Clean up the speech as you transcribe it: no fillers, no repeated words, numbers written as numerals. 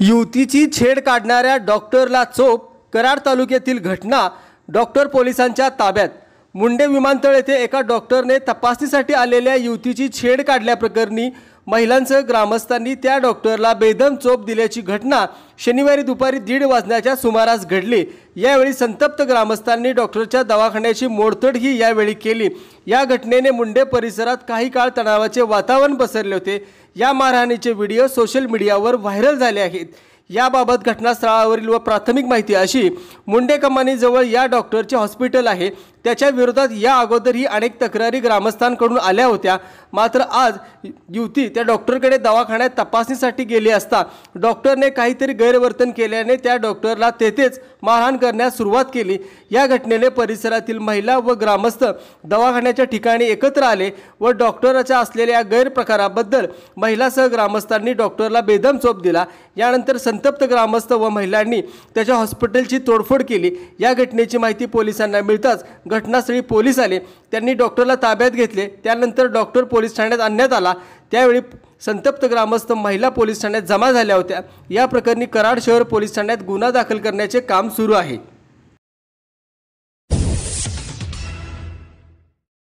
युवतीची छेड काढणाऱ्या डॉक्टरला चोप. कराड तालुक्यातील घटना. डॉक्टर पोलिसांच्या ताब्यात. मुंडे विमानतळ येथे एका डॉक्टरने तपासणीसाठी आलेल्या युवतीची छेड काढल्याप्रकरणी महिलांसह ग्रामस्थांनी त्या डॉक्टरला बेदम चोप दिल्याची घटना शनिवारी दुपारी 1:30 वाजण्याच्या सुमारास घडली। यावेळी संतप्त ग्रामस्थांनी डॉक्टरच्या दवाखान्याची मोडतोड ही यावेळी केली। या घटनेने मुंडे परिसरात काही काळ तणावाचे वातावरण पसरले होते। या मारहाणीचे व्हिडिओ सोशल मीडियावर व्हायरल झाले आहेत। याबाबत घटनास्थळावरील व प्राथमिक माहिती अशी, मुंडे कमानीजवळ या डॉक्टरचे हॉस्पिटल आहे। त्याच्या विरोधात या अगोदरही अनेक तक्रारी ग्रामस्थांकडून आल्या होत्या। मात्र आज युवती त्या डॉक्टरकडे दवाखान्यात तपासणीसाठी गेली असता डॉक्टरने काहीतरी गैरवर्तन केल्याने त्या डॉक्टरला तेथेच मारहाण करण्यास सुरुवात केली। या घटनेने परिसरातील महिला व ग्रामस्थ दवाखान्याच्या ठिकाणी एकत्र आले व डॉक्टरच्या असलेल्या गैरप्रकाराबद्दल महिलासह ग्रामस्थांनी डॉक्टरला बेदम चोप दिला। यानंतर संतप्त ग्रामस्थ व महिलांनी त्याच्या हॉस्पिटलची तोडफोड केली। या घटनेची माहिती पोलिसांना मिळताच घटनास्थळी पोलीस आले। त्यांनी डॉक्टरला ताब्यात घेतले। त्यानंतर डॉक्टर पोलीस ठाण्यात आणण्यात आला। त्यावेळी संतप्त ग्रामस्थ महिला पोलीस ठाण्यात जमा झाल्या होत्या। या प्रकरणी कराड शहर पोलीस ठाण्यात गुन्हा दाखल करण्याचे काम सुरू आहे।